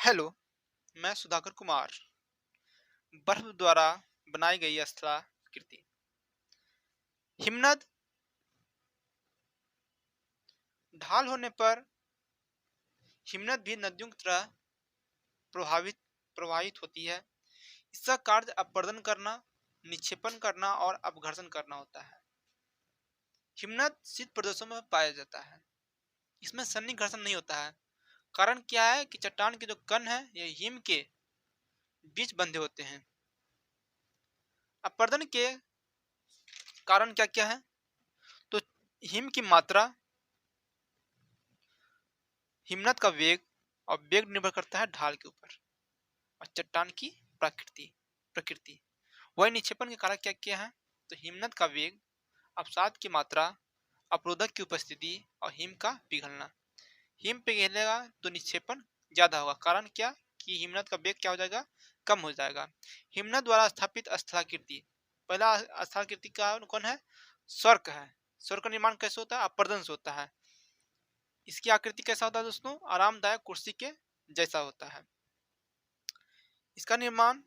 Hello, मैं सुधाकर कुमार। बर्फ द्वारा बनाई गई स्थलाकृति हिमनद ढाल होने पर हिमनद भी नदियों की तरह प्रभावित प्रवाहित होती है। इसका कार्य अपरदन करना, निक्षेपण करना और अपघर्षण करना होता है। हिमनद शीत प्रदेशों में पाया जाता है। इसमें सन्नि घर्षण नहीं होता है। कारण क्या है कि चट्टान के जो कण है ये हिम के बीच बंधे होते हैं। अपरदन के कारण क्या क्या है? तो हिम की मात्रा, हिमनद का वेग, और वेग निर्भर करता है ढाल के ऊपर, और चट्टान की प्रकृति प्रकृति वही निक्षेपण के कारक क्या क्या है? तो हिमनद का वेग, अवसाद की मात्रा, अवरोधक की उपस्थिति और हिम का पिघलना। हिम पिघलेगा तो निक्षेपण ज्यादा होगा। कारण क्या कि हिमनद का वेग क्या हो जाएगा? कम हो जाएगा। हिमनद द्वारा स्थापित स्थलाकृति, पहला स्थलाकृति का कौन है? स्वर्ग है। स्वर्ग का निर्माण कैसे होता है? अपरदन से होता है। इसकी आकृति कैसा होता है दोस्तों? आरामदायक कुर्सी के जैसा होता है। इसका निर्माण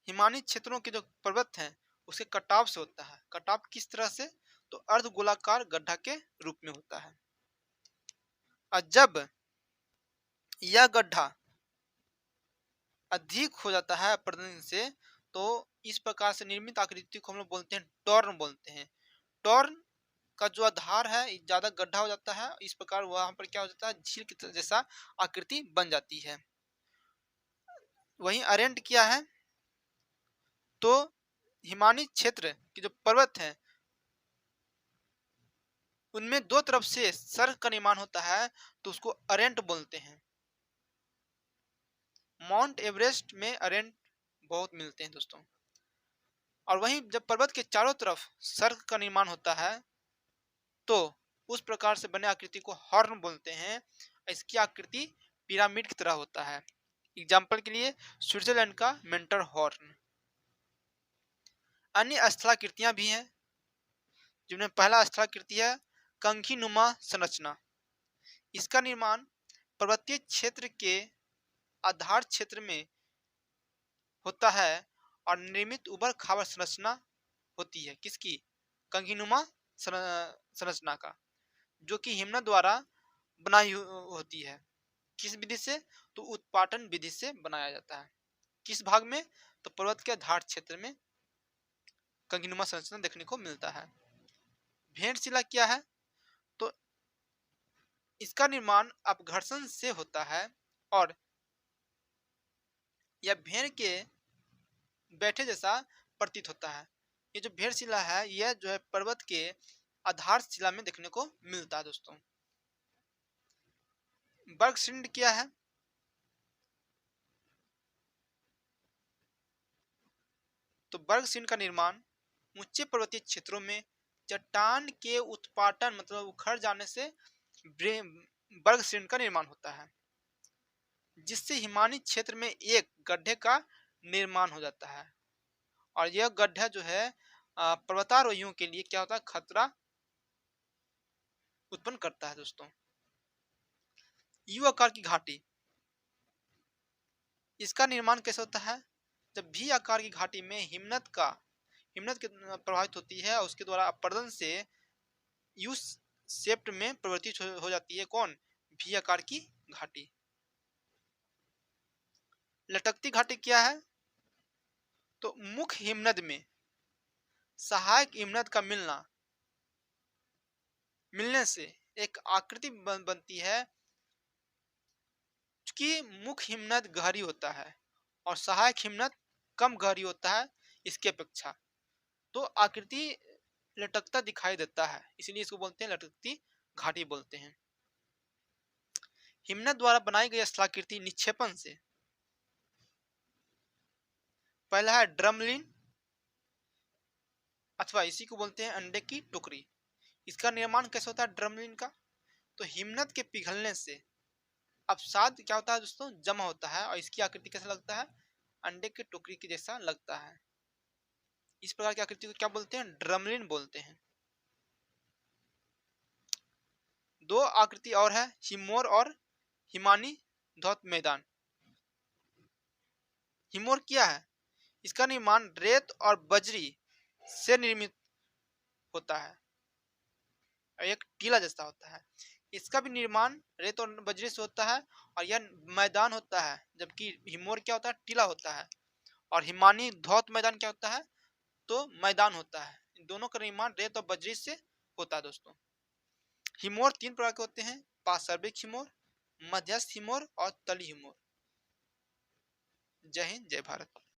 हिमानी क्षेत्रों के जो पर्वत हैं उसके कटाव से होता है। कटाव किस तरह से? तो अर्ध गोलाकार गड्ढा के रूप में होता है। और जब यह गड्ढा अधिक हो जाता है अपरदन से, तो इस प्रकार से निर्मित आकृति को हम लोग बोलते हैं टॉर्न बोलते हैं। टॉर्न का जो आधार है ज्यादा गड्ढा हो जाता है। इस प्रकार वहां पर क्या हो जाता है? झील की जैसा आकृति बन जाती है। वहीं अरेंट क्या है? तो हिमानी क्षेत्र के जो पर्वत हैं उनमें दो तरफ से सर्ग का निर्माण होता है, तो उसको अरेंट बोलते हैं। माउंट एवरेस्ट में अरेंट बहुत मिलते हैं दोस्तों। और वहीं जब पर्वत के चारों तरफ सर्ग का निर्माण होता है तो उस प्रकार से बने आकृति को हॉर्न बोलते हैं। इसकी आकृति पिरामिड की तरह होता है। एग्जाम्पल के लिए स्विट्जरलैंड का मेंटर हॉर्न। अन्य स्थलाकृतियां भी हैं जिनमें पहला स्थलाकृति है कंघी नुमा संरचना। इसका निर्माण पर्वतीय क्षेत्र के आधार क्षेत्र में होता है और निर्मित उबड़ खाबड़ संरचना होती है। किसकी? कंघीनुमा संरचना का, जो कि हिमनद द्वारा बनाई होती है। किस विधि से? तो उत्पाटन विधि से बनाया जाता है। किस भाग में? तो पर्वत के आधार क्षेत्र में कंघीनुमा संरचना देखने को मिलता है। भेंटशिला क्या है? तो इसका निर्माण अपघर्षण से होता है और यह भेड़ के बैठे जैसा प्रतीत होता है। ये जो भेड़शिला है यह जो है पर्वत के आधार शिला में देखने को मिलता है दोस्तों। बर्गशिल्ड क्या है? तो बर्गशिल्ड का निर्माण ऊंचे पर्वतीय क्षेत्रों में चट्टान के उत्पाटन मतलब उखड़ जाने से बर्गशिल्ड का निर्माण होता है, जिससे हिमानी क्षेत्र में एक गड्ढे का निर्माण हो जाता है। और यह गड्ढा जो है पर्वतारोहियों के लिए क्या होता है? खतरा उत्पन्न करता है दोस्तों। यू आकार की घाटी, इसका निर्माण कैसे होता है? जब भी आकार की घाटी में हिमनद के प्रभावित होती है और उसके द्वारा अपरदन से यू शेप्ड में परिवर्तित हो जाती है। कौन? भी आकार की घाटी। लटकती घाटी क्या है? तो मुख्य हिमनद में सहायक हिमनद का मिलने से एक आकृति बनती है कि मुख्य हिमनद गहरी होता है और सहायक हिमनद कम गहरी होता है इसके अपेक्षा, तो आकृति लटकता दिखाई देता है, इसलिए इसको बोलते हैं लटकती घाटी बोलते हैं। हिमनद द्वारा बनाई गई स्थलाकृति निक्षेपण से, पहला है ड्रमलिन अथवा इसी को बोलते हैं अंडे की टोकरी। इसका निर्माण कैसे होता है ड्रमलिन का? तो हिमनद के पिघलने से अवसाद क्या होता है दोस्तों? जमा होता है और इसकी आकृति कैसा लगता है? अंडे की टोकरी के जैसा लगता है। इस प्रकार की आकृति को क्या बोलते हैं? ड्रमलिन बोलते हैं। दो आकृति और है, हिमोर और हिमानी धौत मैदान। हिमोर क्या है? इसका निर्माण रेत और बजरी से निर्मित होता है, एक टीला जैसा होता है। इसका भी निर्माण रेत और बजरी से होता है और यह मैदान होता है, जबकि हिमोर क्या होता है? टीला होता है। और हिमानी धौत मैदान क्या होता है? तो मैदान होता है। इन दोनों का निर्माण रेत और बजरी से होता है दोस्तों। हिमोर 3 प्रकार के होते हैं, पार्श्विक हिमोर, मध्यस्थ हिमोर और तली हिमोर। जय हिंद, जय भारत।